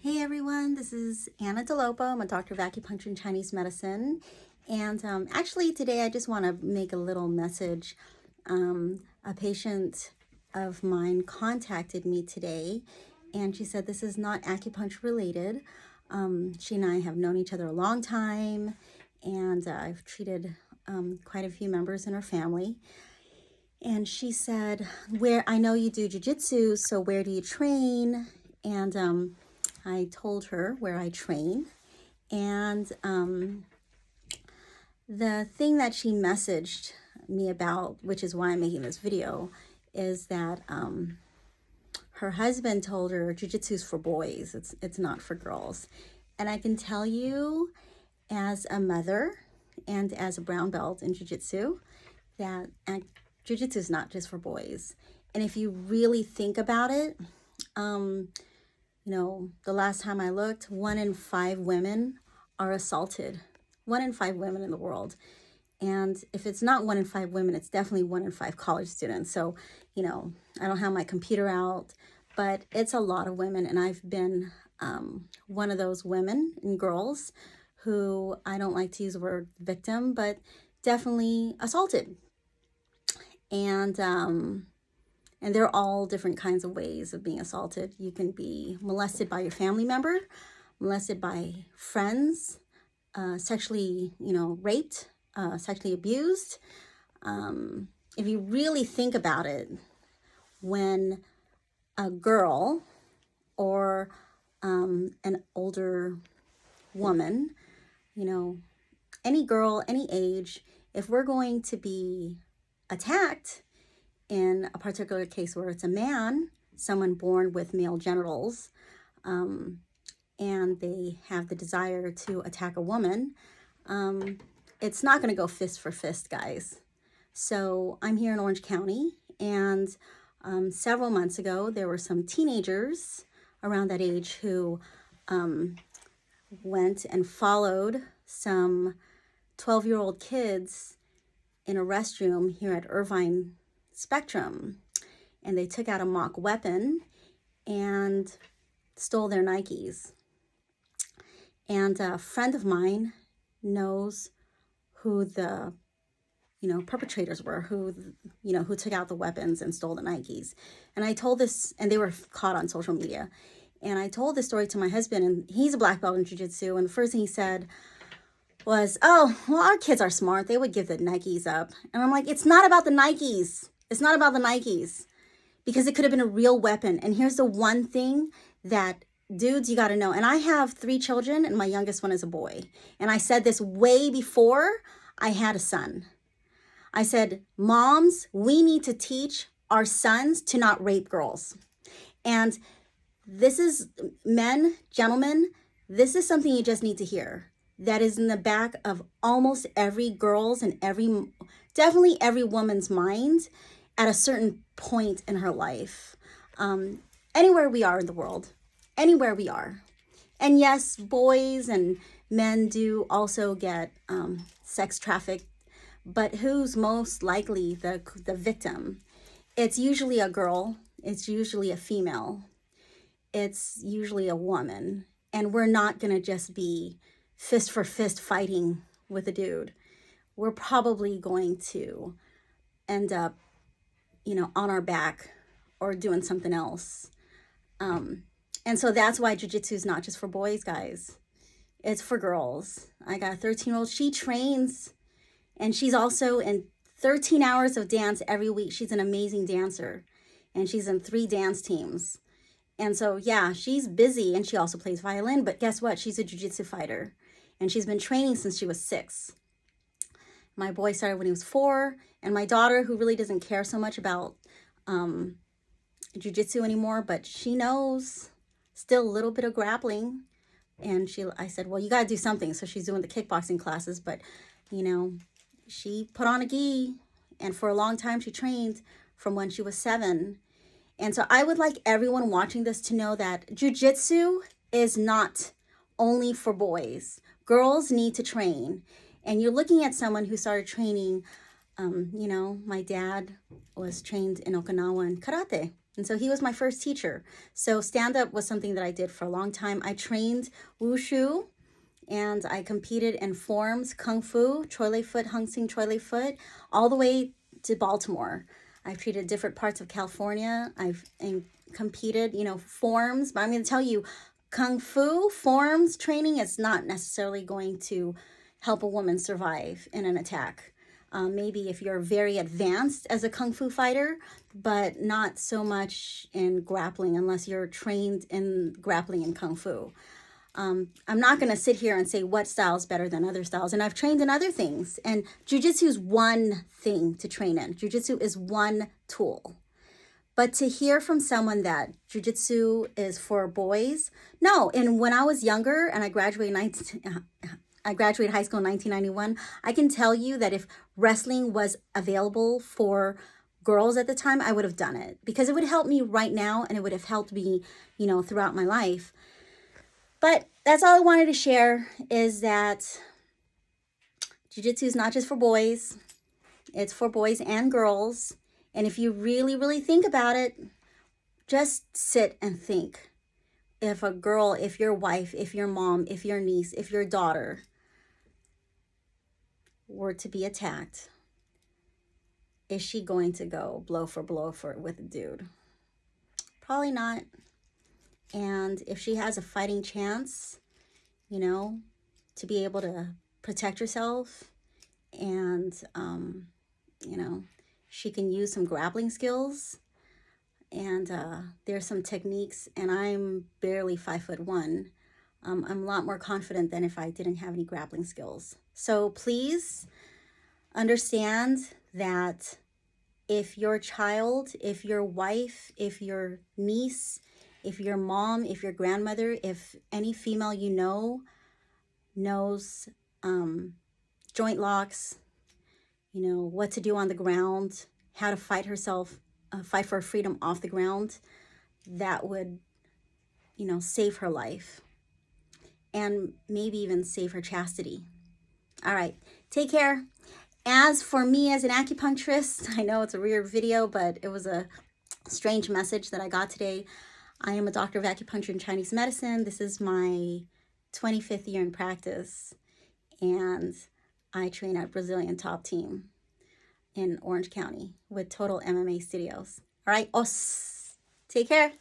Hey everyone, this is Anna DeLopo. I'm a doctor of acupuncture and Chinese medicine. And actually today I just want to make a little message. A patient of mine contacted me today and she said this is not acupuncture related. She and I have known each other a long time and I've treated quite a few members in her family. And she said, "Where I know you do jiu-jitsu, so where do you train?" And I told her where I train. And the thing that she messaged me about, which is why I'm making this video, is that her husband told her jiu-jitsu is for boys. It's not for girls. And I can tell you, as a mother and as a brown belt in jiu-jitsu, that jiu-jitsu is not just for boys. And if you really think about it, the last time I looked, 1 in 5 women are assaulted. 1 in 5 women in the world. And if it's not 1 in 5 women, it's definitely 1 in 5 college students. So, I don't have my computer out, but it's a lot of women. And I've been one of those women and girls who, I don't like to use the word victim, but definitely assaulted. And there are all different kinds of ways of being assaulted. You can be molested by your family member, molested by friends, sexually, raped, sexually abused. If you really think about it, when a girl or an older woman, any girl, any age, if we're going to be attacked, in a particular case where it's a man, someone born with male genitals, and they have the desire to attack a woman, it's not going to go fist for fist, guys. So I'm here in Orange County, and several months ago, there were some teenagers around that age who went and followed some 12-year-old kids in a restroom here at Irvine Spectrum, and they took out a mock weapon and stole their Nikes. And a friend of mine knows who the perpetrators were, who took out the weapons and stole the Nikes. And I told this, and they were caught on social media. And I told this story to my husband, and he's a black belt in jiu-jitsu, and the first thing he said was, "Oh, well, our kids are smart. They would give the Nikes up." And I'm like, it's not about the Nikes. It's not about the Nikes, because it could have been a real weapon. And here's the one thing that, dudes, you got to know. And I have 3 children, and my youngest one is a boy. And I said this way before I had a son. I said, moms, we need to teach our sons to not rape girls. And this is, men, gentlemen, this is something you just need to hear. That is in the back of almost every girl's and definitely every woman's mind at a certain point in her life. Anywhere we are in the world, anywhere we are. And yes, boys and men do also get sex trafficked, but who's most likely the victim? It's usually a girl, it's usually a female, it's usually a woman. And we're not gonna just be fist for fist fighting with a dude. We're probably going to end up, on our back or doing something else. And so that's why jiu-jitsu is not just for boys, guys. It's for girls. I got a 13-year-old. She trains, and she's also in 13 hours of dance every week. She's an amazing dancer, and she's in 3 dance teams. And so, yeah, she's busy, and she also plays violin. But guess what? She's a jiu-jitsu fighter, and she's been training since she was 6. My boy started when he was 4, and my daughter, who really doesn't care so much about jiu-jitsu anymore, but she knows still a little bit of grappling. And I said, well, you got to do something. So she's doing the kickboxing classes, but, she put on a gi, and for a long time she trained from when she was 7. And so I would like everyone watching this to know that jiu-jitsu is not only for boys. Girls need to train. And you're looking at someone who started training, my dad was trained in Okinawa in karate. And so he was my first teacher. So stand-up was something that I did for a long time. I trained wushu, and I competed in forms, kung fu, choi lei foot, hung sing choi lei foot, all the way to Baltimore. I've treated different parts of California. I've competed, forms. But I'm going to tell you, kung fu forms training is not necessarily going to help a woman survive in an attack. Maybe if you're very advanced as a kung fu fighter, but not so much in grappling unless you're trained in grappling and kung fu. I'm not going to sit here and say what style is better than other styles. And I've trained in other things. And Jiu-Jitsu is one thing to train in. Jiu-Jitsu is one tool. But to hear from someone that Jiu-Jitsu is for boys, no. And when I was younger and I graduated high school in 1991, I can tell you that if wrestling was available for girls at the time, I would have done it because it would help me right now and it would have helped me, throughout my life. But that's all I wanted to share is that Jiu-Jitsu is not just for boys. It's for boys and girls. And if you really, really think about it, just sit and think. If a girl, if your wife, if your mom, if your niece, if your daughter were to be attacked, is she going to go blow for blow with a dude? Probably not. And if she has a fighting chance, to be able to protect herself and, she can use some grappling skills and there's some techniques, and I'm barely 5'1". I'm a lot more confident than if I didn't have any grappling skills. So please understand that if your child, if your wife, if your niece, if your mom, if your grandmother, if any female knows joint locks, what to do on the ground, how to fight herself, fight for freedom off the ground, that would, save her life and maybe even save her chastity. All right, take care. As for me as an acupuncturist, I know it's a weird video, but it was a strange message that I got today. I am a doctor of acupuncture and Chinese medicine. This is my 25th year in practice, and I train at Brazilian Top Team in Orange County with Total MMA Studios. All right, take care.